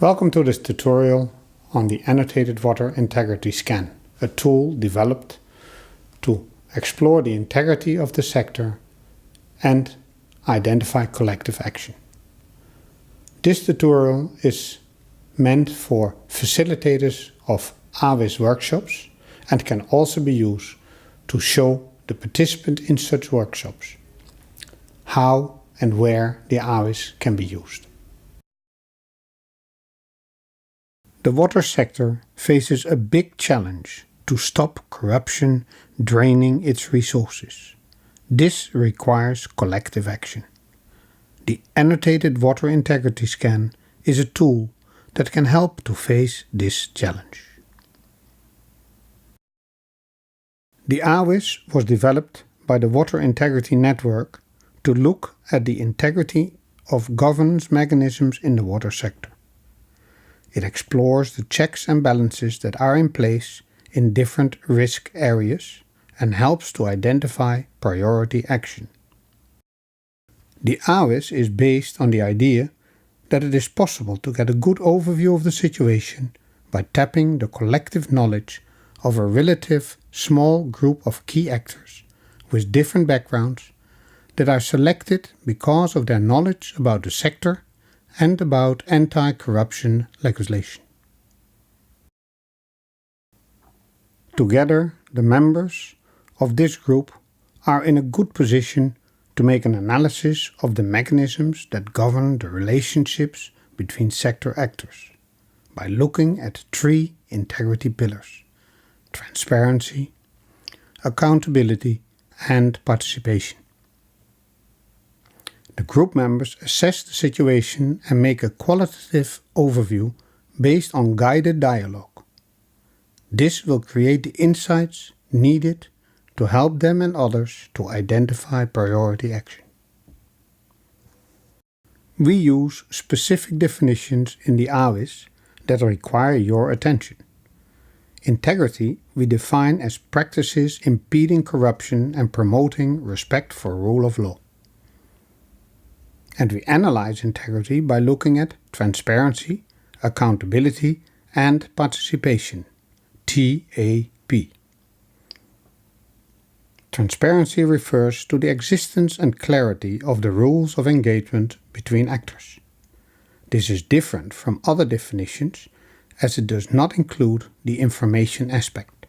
Welcome to this tutorial on the Annotated Water Integrity Scan, a tool developed to explore the integrity of the sector and identify collective action. This tutorial is meant for facilitators of AWIS workshops and can also be used to show the participant in such workshops how and where the AWIS can be used. The water sector faces a big challenge to stop corruption draining its resources. This requires collective action. The Annotated Water Integrity Scan is a tool that can help to face this challenge. The AWIS was developed by the Water Integrity Network to look at the integrity of governance mechanisms in the water sector. It explores the checks and balances that are in place in different risk areas and helps to identify priority action. The AWIS is based on the idea that it is possible to get a good overview of the situation by tapping the collective knowledge of a relative small group of key actors with different backgrounds that are selected because of their knowledge about the sector and about anti-corruption legislation. Together, the members of this group are in a good position to make an analysis of the mechanisms that govern the relationships between sector actors by looking at three integrity pillars: transparency, accountability, and participation. The group members assess the situation and make a qualitative overview based on guided dialogue. This will create the insights needed to help them and others to identify priority action. We use specific definitions in the AWIS that require your attention. Integrity we define as practices impeding corruption and promoting respect for rule of law. And we analyze integrity by looking at transparency, accountability, and participation, TAP. Transparency refers to the existence and clarity of the rules of engagement between actors. This is different from other definitions as it does not include the information aspect.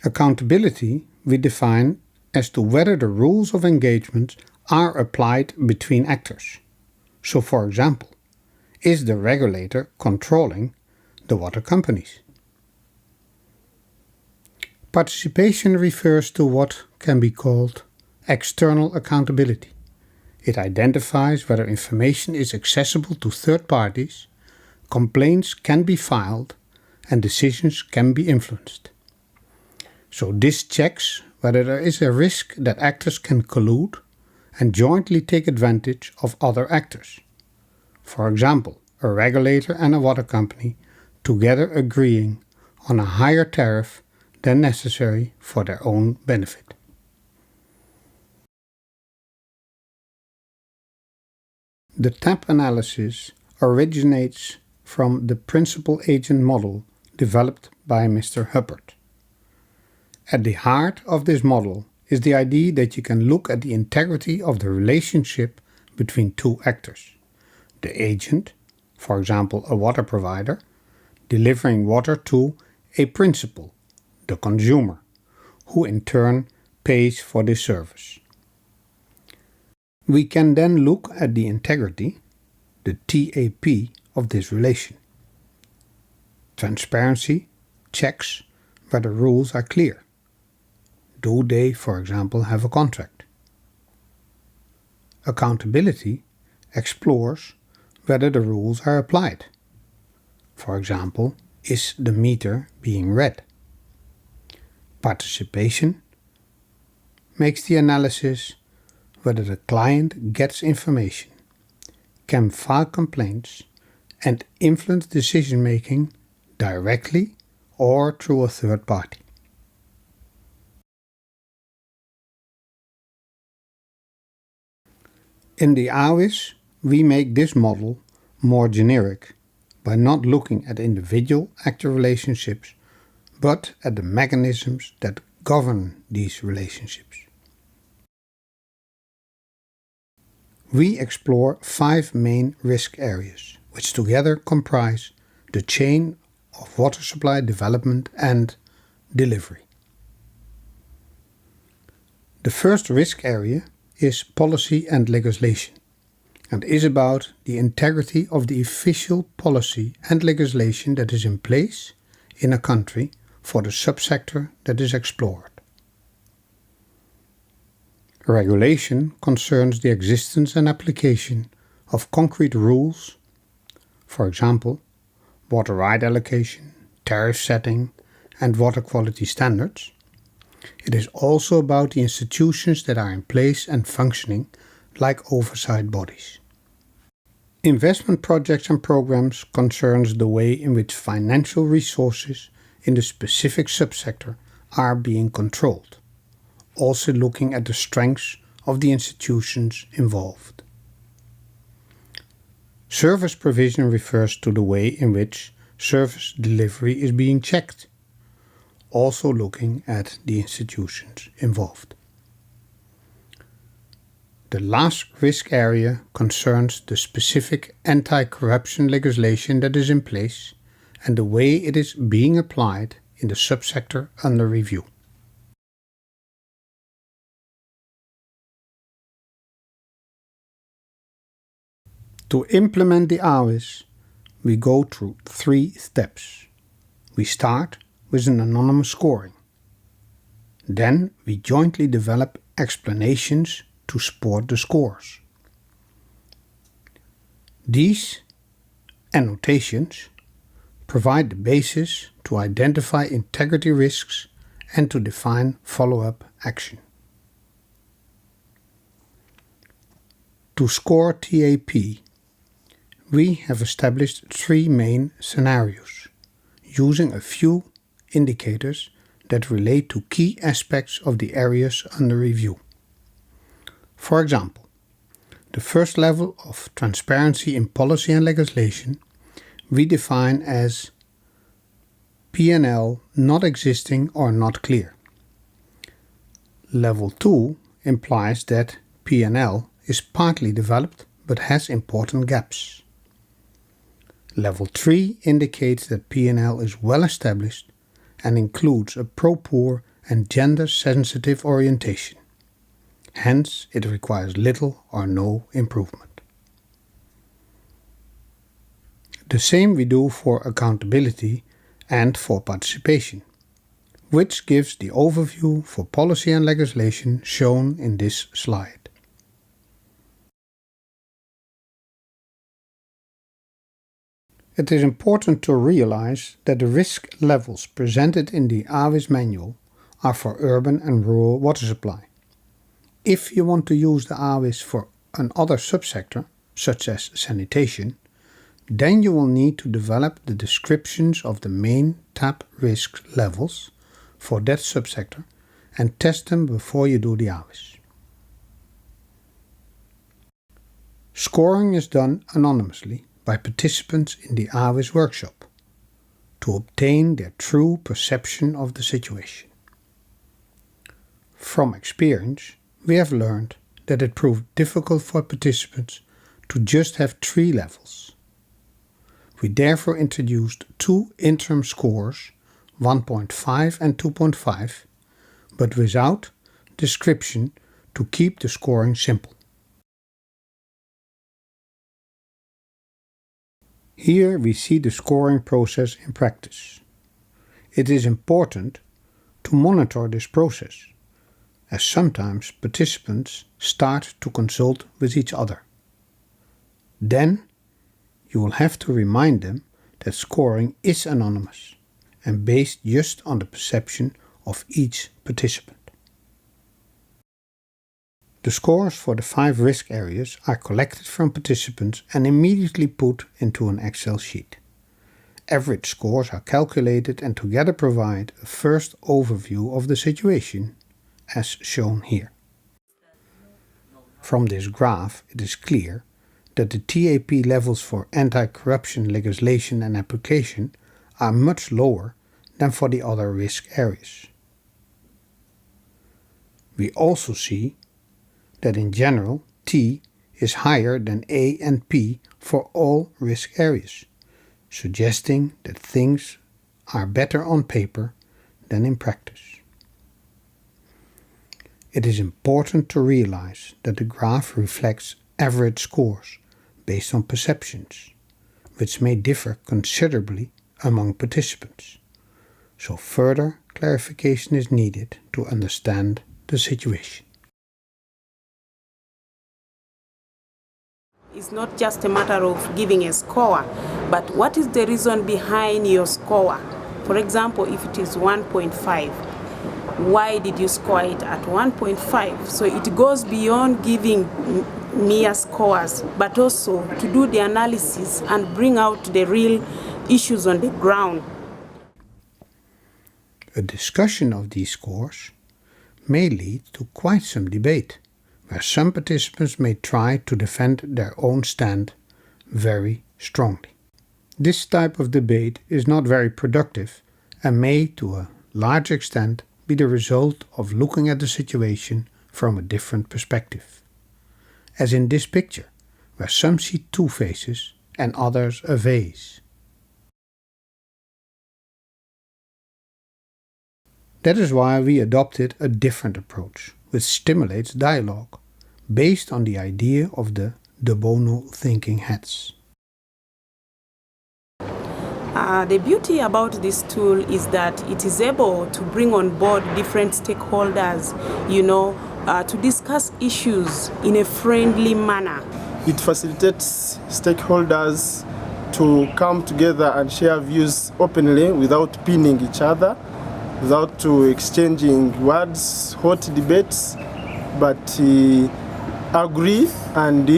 Accountability we define as to whether the rules of engagement are applied between actors. So, for example, is the regulator controlling the water companies? Participation refers to what can be called external accountability. It identifies whether information is accessible to third parties, complaints can be filed, and decisions can be influenced. So this checks whether there is a risk that actors can collude and jointly take advantage of other actors. For example, a regulator and a water company together agreeing on a higher tariff than necessary for their own benefit. The TAP analysis originates from the principal-agent model developed by Mr. Hubbard. At the heart of this model is the idea that you can look at the integrity of the relationship between two actors. The agent, for example a water provider, delivering water to a principal, the consumer, who in turn pays for this service. We can then look at the integrity, the TAP, of this relation. Transparency checks whether rules are clear. Do they, for example, have a contract? Accountability explores whether the rules are applied. For example, is the meter being read? Participation makes the analysis whether the client gets information, can file complaints, and influence decision-making directly or through a third party. In the AWIS, we make this model more generic by not looking at individual actor relationships, but at the mechanisms that govern these relationships. We explore 5 main risk areas, which together comprise the chain of water supply development and delivery. The first risk area is policy and legislation, and is about the integrity of the official policy and legislation that is in place in a country for the subsector that is explored. Regulation concerns the existence and application of concrete rules, for example, water right allocation, tariff setting, and water quality standards. It is also about the institutions that are in place and functioning like oversight bodies. Investment projects and programs concerns the way in which financial resources in the specific subsector are being controlled, also looking at the strengths of the institutions involved. Service provision refers to the way in which service delivery is being checked, also looking at the institutions involved. The last risk area concerns the specific anti-corruption legislation that is in place and the way it is being applied in the subsector under review. To implement the AWIS, we go through 3 steps. We start with an anonymous scoring. Then we jointly develop explanations to support the scores. These annotations provide the basis to identify integrity risks and to define follow-up action. To score TAP, we have established 3 main scenarios, using a few indicators that relate to key aspects of the areas under review. For example, the first level of transparency in policy and legislation we define as P&L not existing or not clear. Level 2 implies that P&L is partly developed but has important gaps. Level 3 indicates that P&L is well established and includes a pro-poor and gender-sensitive orientation. Hence, it requires little or no improvement. The same we do for accountability and for participation, which gives the overview for policy and legislation shown in this slide. It is important to realize that the risk levels presented in the AWIS manual are for urban and rural water supply. If you want to use the AWIS for another subsector, such as sanitation, then you will need to develop the descriptions of the main TAP risk levels for that subsector and test them before you do the AWIS. Scoring is done anonymously by participants in the AWIS workshop to obtain their true perception of the situation. From experience, we have learned that it proved difficult for participants to just have 3 levels. We therefore introduced 2 interim scores, 1.5 and 2.5, but without description to keep the scoring simple. Here we see the scoring process in practice. It is important to monitor this process, as sometimes participants start to consult with each other. Then you will have to remind them that scoring is anonymous and based just on the perception of each participant. The scores for the 5 risk areas are collected from participants and immediately put into an Excel sheet. Average scores are calculated and together provide a first overview of the situation, as shown here. From this graph, it is clear that the TAP levels for anti-corruption legislation and application are much lower than for the other risk areas. We also see that in general T is higher than A and P for all risk areas, suggesting that things are better on paper than in practice. It is important to realize that the graph reflects average scores based on perceptions, which may differ considerably among participants, so further clarification is needed to understand the situation. It's not just a matter of giving a score, but what is the reason behind your score? For example, if it is 1.5, why did you score it at 1.5? So it goes beyond giving mere scores, but also to do the analysis and bring out the real issues on the ground. A discussion of these scores may lead to quite some debate, where some participants may try to defend their own stand very strongly. This type of debate is not very productive and may, to a large extent, be the result of looking at the situation from a different perspective, as in this picture, where some see two faces and others a vase. That is why we adopted a different approach, which stimulates dialogue, based on the idea of the de bono thinking heads. The beauty about this tool is that it is able to bring on board different stakeholders, to discuss issues in a friendly manner. It facilitates stakeholders to come together and share views openly without pinning each other, without exchanging words, hot debates, but agree and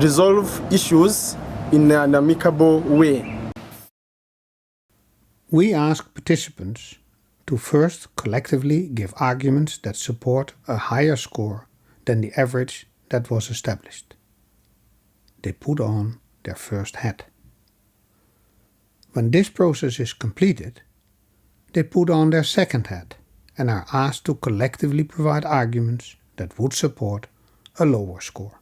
resolve issues in an amicable way. We ask participants to first collectively give arguments that support a higher score than the average that was established. They put on their first hat. When this process is completed, they put on their second hat and are asked to collectively provide arguments that would support a lower score.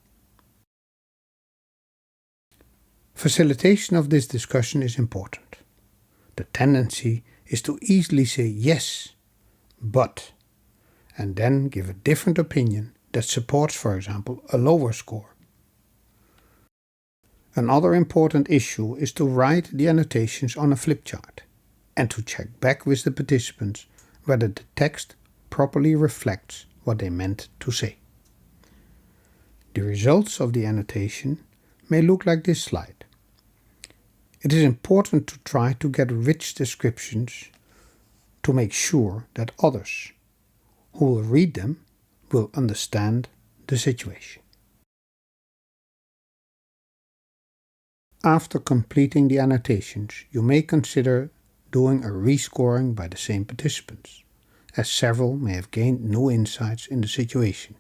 Facilitation of this discussion is important. The tendency is to easily say yes, but, and then give a different opinion that supports, for example, a lower score. Another important issue is to write the annotations on a flip chart and to check back with the participants whether the text properly reflects what they meant to say. The results of the annotation may look like this slide. It is important to try to get rich descriptions to make sure that others who will read them will understand the situation. After completing the annotations, you may consider doing a rescoring by the same participants, as several may have gained new insights in the situation.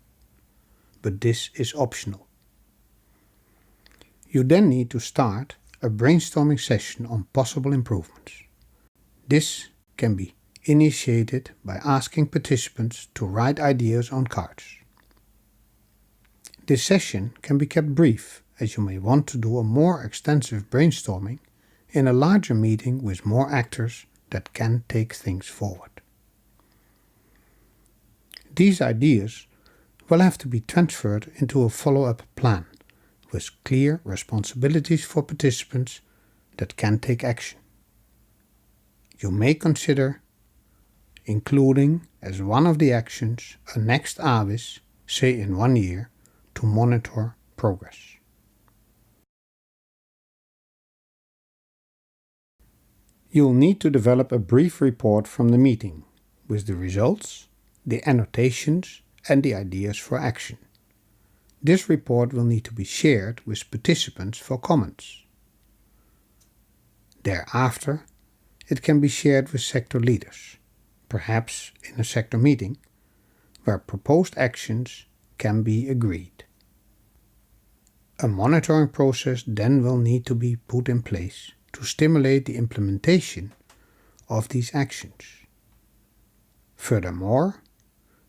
But this is optional. You then need to start a brainstorming session on possible improvements. This can be initiated by asking participants to write ideas on cards. This session can be kept brief, as you may want to do a more extensive brainstorming in a larger meeting with more actors that can take things forward. These ideas will have to be transferred into a follow-up plan with clear responsibilities for participants that can take action. You may consider including as one of the actions a next AWIS, say in 1 year, to monitor progress. You'll need to develop a brief report from the meeting with the results, the annotations and the ideas for action. This report will need to be shared with participants for comments. Thereafter, it can be shared with sector leaders, perhaps in a sector meeting, where proposed actions can be agreed. A monitoring process then will need to be put in place to stimulate the implementation of these actions. Furthermore,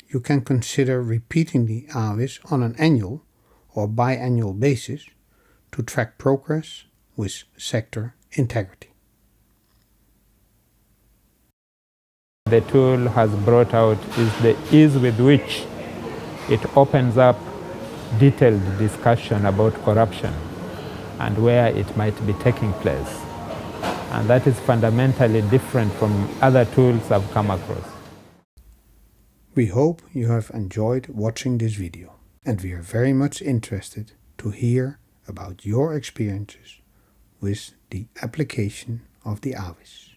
you can consider repeating the AWIS on an annual or biannual basis to track progress with sector integrity. The tool has brought out is the ease with which it opens up detailed discussion about corruption and where it might be taking place. And that is fundamentally different from other tools I've come across. We hope you have enjoyed watching this video, and we are very much interested to hear about your experiences with the application of the AWIS.